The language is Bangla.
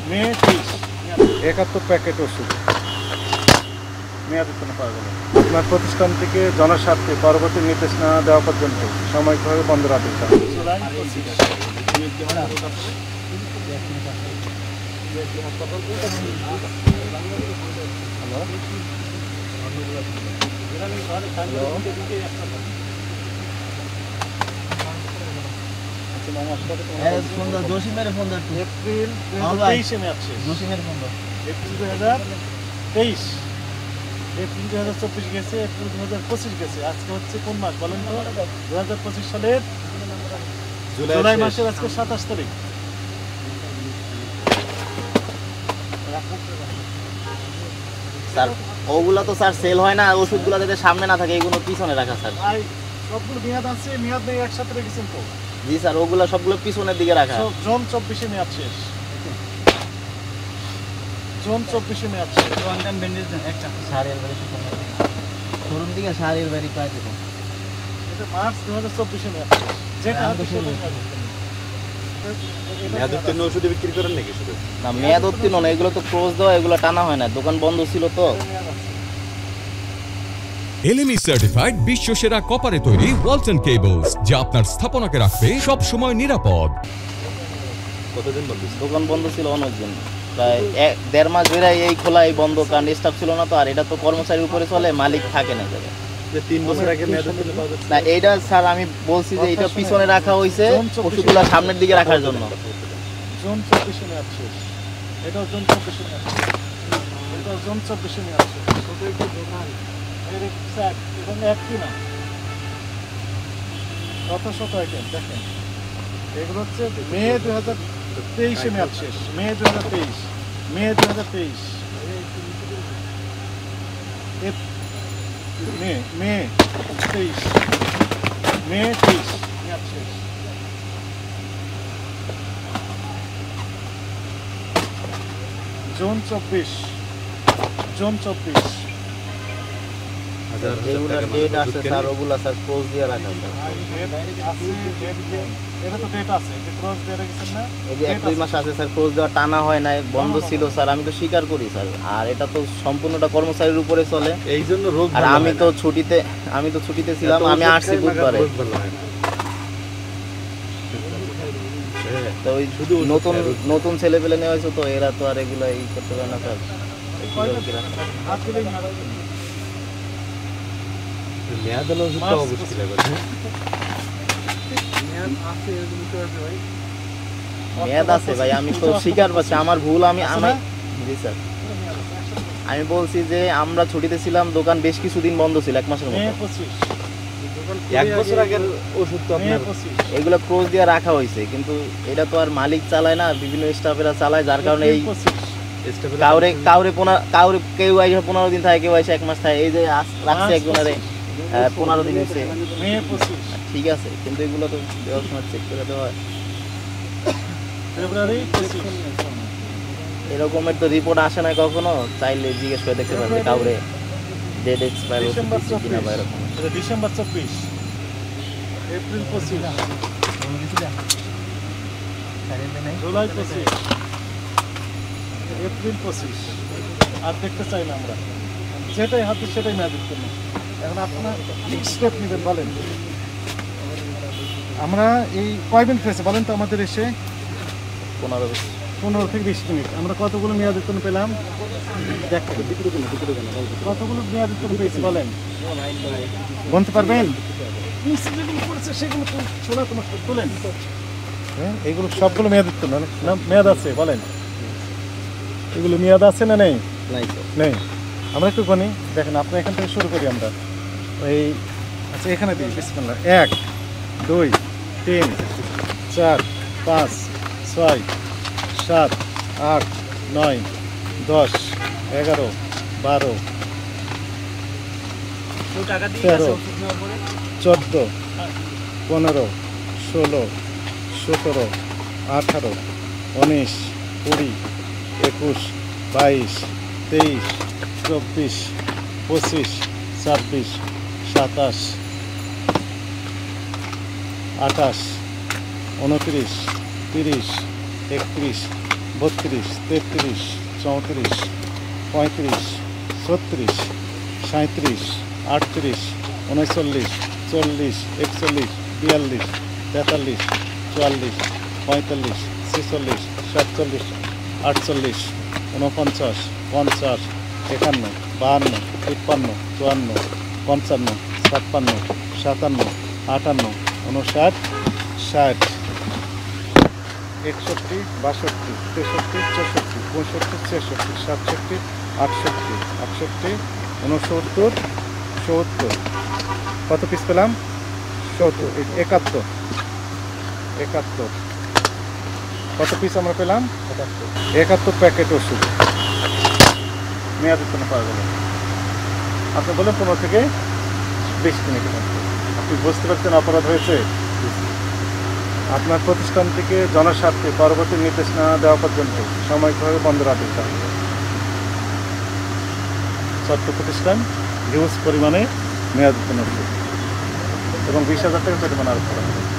মে 23 71 প্যাকেট ওষুধ মেয়াদোত্তীর্ণ পাওয়া গেল। আপনার প্রতিষ্ঠান থেকে জনস্বার্থে পরবর্তী নির্দেশ না দেওয়া পর্যন্ত সাময়িকভাবে বন্ধ রাখতে হবে। জসিমের ফোন এপ্রিল 2023 মে আছে। জসিমের ফোন এপ্রিল 2023 এপ্রিল 2024 গেছে, এপ্রিল 2025 গেছে। আজকে হচ্ছে কোন মাস বলেন তো? 2025 সালের জুলাই মাসের আজকে 27 তারিখ। স্যার ওগুলা তো স্যার সেল হয় না, ওষুধগুলো যাতে সামনে না থাকে এগুলো পিছনে রাখা স্যার। সবগুলো মেয়াদ আছে, মেয়াদ নেই একসাথে রেখেছেন তো? জি স্যার, ওগুলা সবগুলো পিছনের দিকে রাখা। জুন 24 মেয়াদ শেষ। জুন 24 মেয়াদ শেষ। কোয়ান্টাম ব্যান্ডেজ একটা সারের বাড়ি শোরুম দিকে সারের বাড়ি পাই দেব। এটা মার্চ 2024 মেয়াদ শেষ। যেটা আমি তো শুনি মেয়াদ উত্তীর্ণ ওষুধ বিক্রি করেন নাকি শুধু? না, মেয়াদ উত্তীর্ণ না, এগুলো তো ক্লোজ দেওয়া, এগুলো টানা হয় না, দোকান বন্ধ ছিল তো। এলএমই সার্টিফাইড বিশ্বসেরা কপারে তৈরি ওয়ালটন কেবলস, যা আপনার স্থাপনাকে রাখবে সব সময় নিরাপদ। কতদিন বন্ধ ছিল? দোকান বন্ধ ছিল অনেকদিন, প্রায় 1.5 মাস ধরে এই খোলা, এই বন্ধ, কারণ স্টাফ ছিল না তো। আর এটা তো কর্মচারীর উপরে চলে, মালিক থাকে না জায়গায়। যে 3 বছর আগে মেয়াদ উত্তীর্ণ পাওয়া যাচ্ছে না, এইটা স্যার আমি বলছি যে এটা পিছনে রাখা হয়েছে ওষুধগুলো সামনের দিকে রাখার জন্য। জুন 24 মেয়াদ শেষ। এটাও জুন 24 মেয়াদ শেষ। এটাও জুন 24 মেয়াদ শেষ। এর এক্সাক্ট এবং একই না, শত আইটেম দেখেন। এগুলো হচ্ছে মে 2023 মেয়াদ শেষ। মে 2023 মে 2023 মে 23 মে 23 মেয়াদ শেষ। জুন 24 জুন 24 যেগুলো ডেট আছে স্যার ওগুলো স্যার ক্লোজ দিয়ে রাখা। এটা তো ডেট আছে, যে ক্রস দিয়ে রেখেছেন না? এই যে 1-2 মাস আছে স্যার, ক্লোজ দেওয়া টানা হয় নাই, বন্ধ ছিল স্যার, আমি তো স্বীকার করি স্যার। আর এটা তো সম্পূর্ণটা কর্মচারীর উপরে চলে, এই জন্য রোগ। আর আমি তো ছুটিতে ছিলাম, আমি আসছি বুধবারে। তো ওই শুধু নতুন ছেলে পেলে নেওয়া হয়েছে তো, এরা তো আর এগুলো ই করতে পারে না স্যার। মেয়াদ হলো ওষুধ তো অবশ্যই লাগবে। মেয়াদ আছে ভাই, আমি তো স্বীকার করছি আমার ভুল। জি স্যার, আমি বলছি যে আমরা ছুটিতে ছিলাম, দোকান বেশ কিছুদিন বন্ধ ছিল, 1 মাসের মতো। 1 বছর আগের ওষুধ তো আপনার এগুলো ক্লোজ দিয়ে রাখা হয়েছে, কিন্তু এটা তো আর মালিক চালায় না, বিভিন্ন স্টাফেরা চালায়, যার কারণে এই কাউরে কেউ আইসা 15 দিন থাকে, কেউ আইসা 1 মাস থাকে। এই যে রাখছে একজনের 15 দিন হয়েছে, ঠিক আছে, কিন্তু এগুলো তো দেওয়ার সময় চেক করে দেওয়া হয়। ফেব্রুয়ারি 25 এরকমের তো রিপোর্ট আসে না কখনো, চাইলে জিজ্ঞেস করে দেখতে পারবে কাউরে ডেট এক্সপায়ার হচ্ছে কিনা বা এরকম। এটা ডিসেম্বর 24 এপ্রিল 25 জুলাই 25 এপ্রিল 25 আর দেখতে চাই না আমরা, যেটাই হাতে সেটাই মেয়াদ উত্তীর্ণ। এখন আপনার স্টেপ নেবেন বলেন। আমরা এই কয়দিন হয়েছে বলেন তো আমাদের এসে? 15 থেকে 20 মিনিট। আমরা কতগুলো মেয়াদ উত্তীর্ণ পেলাম দেখেন, কতগুলো মেয়াদ উত্তীর্ণ পেয়েছি বলেন, বলতে পারবেন? যেগুলো করেছে সেগুলো তো শোনা তোমার তোলেন। হ্যাঁ, এগুলো সবগুলো মেয়াদ উত্তীর্ণ না? মেয়াদ আছে বলেন, এগুলো মেয়াদ আছে না নেই? নেই। আমরা একটু গণি দেখেন, আপনি এখান থেকে শুরু করি আমরা। ওই আচ্ছা এখানে দিই বিসমিল্লাহ। 1 2 3 4 5 6 7 8 9 10 11 12 13 14 15 16 17 18 19 20 21 22 23 24 25 26 27 28 29 30 31, 32, 33, 34, 35, 36, 37, 38, 39, 40, 41, 42, 43, 44, 45, 46, 47, 48, 49, 50, 51, 52, 53, 54, 55, 56, 57, 58, 59, 60, 61, 62, 63, 64, 65, 66, 67, 68, 68, 69, 70 কত পিস পেলাম 70 71 71 কত পিস আমরা পেলাম 71 প্যাকেট ওষুধ মেয়াদ উত্তীর্ণ পাওয়া গেল আপনি বলেন 15 থেকে 20 দিনের মধ্যে আপনি বুঝতে পারছেন অপরাধ হয়েছে আপনার প্রতিষ্ঠান থেকে জনস্বার্থে পরবর্তী নির্দেশ না দেওয়া পর্যন্ত সাময়িকভাবে বন্ধ রাখতে হবে সত্য প্রতিষ্ঠান হিউজ পরিমাণে মেয়াদ উত্তীর্ণ এবং 20,000 টাকা জরিমানা আরোপ করা হবে